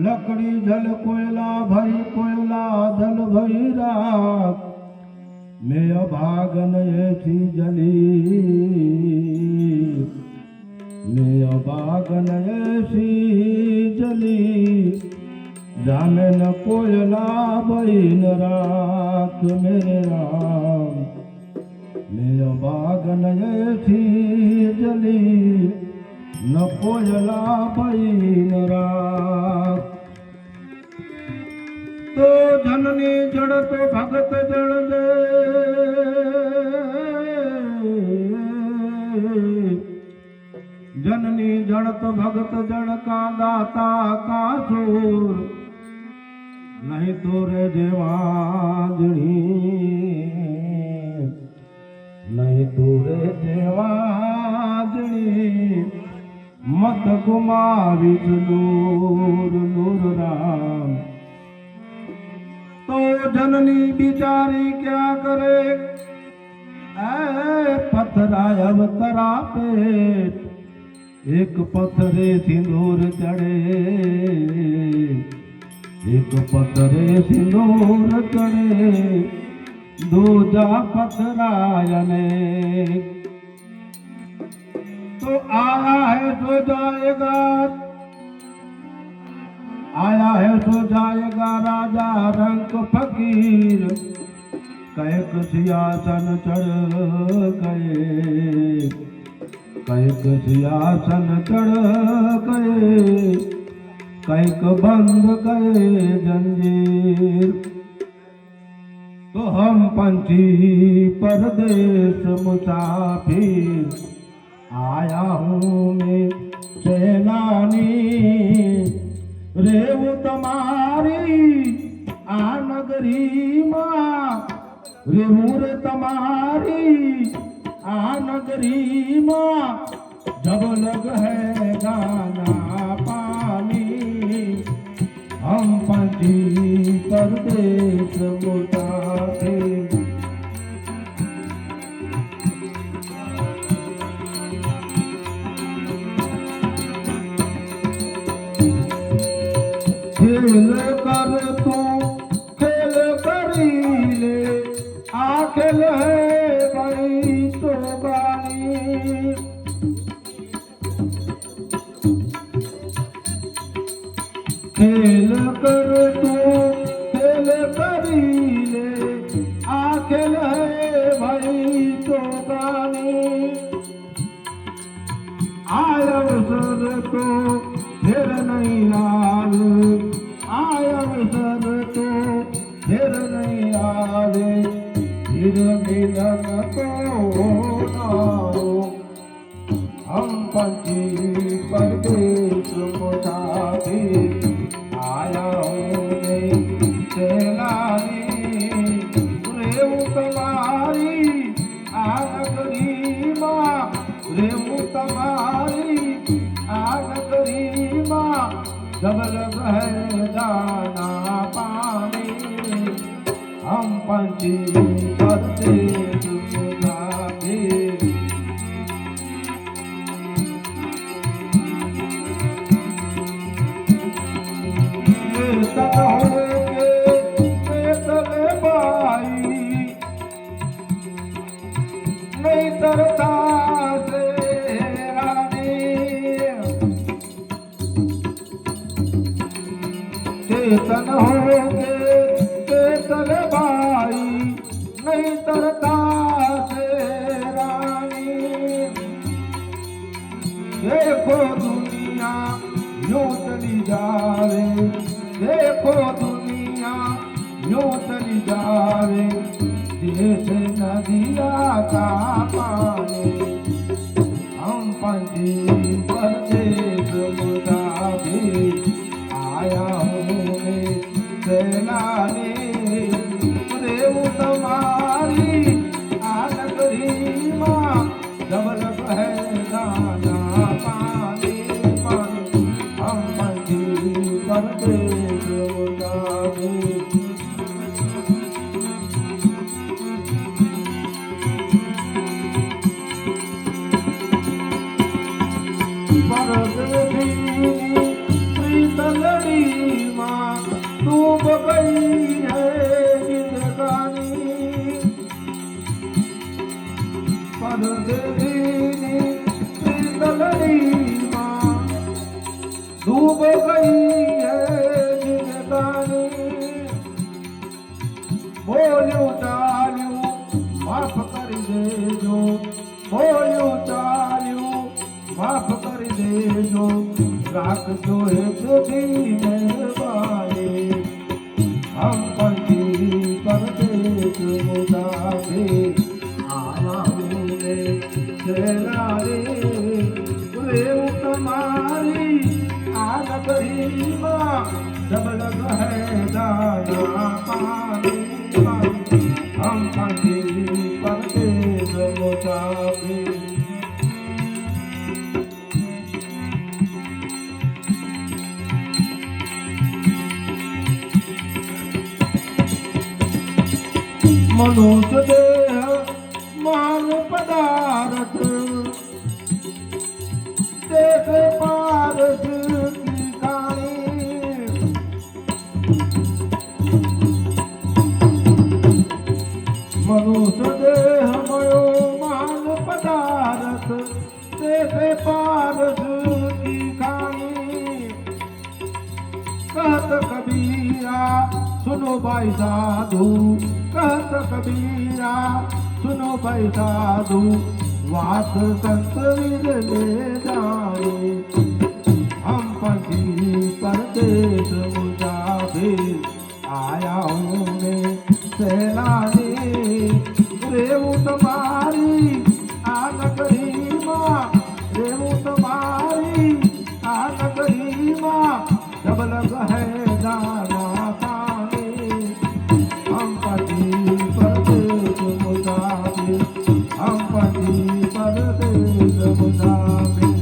लकड़ी जल कोयला भई कोयला जल भई राख मैं अभागन ऐसी जली मैं अभागन ऐसी जली जाने न कोयला भई न राख मेरे राम मैं अभागन ऐसी जली न कोयला भई न राख तो जननी जड़ तो भगत जड़ दे जननी जड़ तो भगत जड़ का दाता का सूर नहीं तो रे देवाजनी नहीं तो रे देवाजनी मत गुमावी नूर नूर राम तो जननी बिचारी क्या करे ऐ पथराय अवतरा पेट एक पथरे सिंदूर चढ़े एक पथरे सिंदूर चढ़े दूजा पथरायने तो आया है तो जाएगा आया है तो जाएगा राजा रंग फकीर कैक सियासन चढ़ गए कैक सियासन चढ़ गए कैक बंद गए जंजीर तो हम पंछी परदेश मुसाफिर आया हूँ मैं सैलानी रेव तमारी आ नगरी माँ रेवूर तमारी आ नगरी माँ जब लग है गाना पानी हम पंछी परदेश मुसाफिर खेल कर तू खेल करी ले आखिल है बड़ी तो गानी खेल कर तू खेल करी ले आखिल है बड़ी तो गानी आय अवसर तो फिर नहीं आवे आय अवसर तो फिर नहीं आवे फिर मिलन तो ना हो हम पंछी परदेश मुसाफिर आया हूँ मैं सैलानी रेव तुम्हारी आ नगरी माँ रेव तुम्हारी आ नगरी माँ जब लग है दाना पानी हम पंछी परदेश मुसाफिर नहीं तरता से रानी चेतन होगे चेतन भाई नहीं तरता से रानी देखो दुनिया यूं चली जा रे देखो दुनिया यूं चली जा रे जैसे नदिया का पानी हम पंछी परदेश मुसाफिर आया हूँ मैं सैलानी रेव तुम्हारी आ नगरी माँ जब लग है दाना पानी पानी हम पंछी परदेश मुसाफिर परदेसी प्रीत लड़ी गई है जिंदगानी परदेसी शीतलड़ी मां डूब गई है जिंदगानी बोल्યું ચાલ્યું માફ કરી દેજો બોલ્યું ચાલ્યું માફ કરી દેજો રાખજો હે સુધી મહેરબાની હમ પંછી પરદેશ મુસાફે આયા હું ને ચેલા રે રેવું તમારી આ નગરીમાં જબ લગ હૈ દાના પાની હમ પંછી પરદેશ મુસાફે मनुष्य देह मान पदार्थ देख पारस की कहानी मनुष्य देह मयो मान पदार्थ देख पारस की कहानी कहत कबीरा सुनो भाई साधु कहत कबीरा सुनो भाई साधु वात संत वीर ले जाए हम पंछी परदेश मुसाफिर आया हूँ मैं सैलानी रेवू तुम्हारी आ नगरी माँ रेवू तुम्हारी आ नगरी माँ जब लग है दाना पानी हम पति परदेश मुसाफिर हम पति परदेश मुसाफिर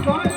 ભાઈ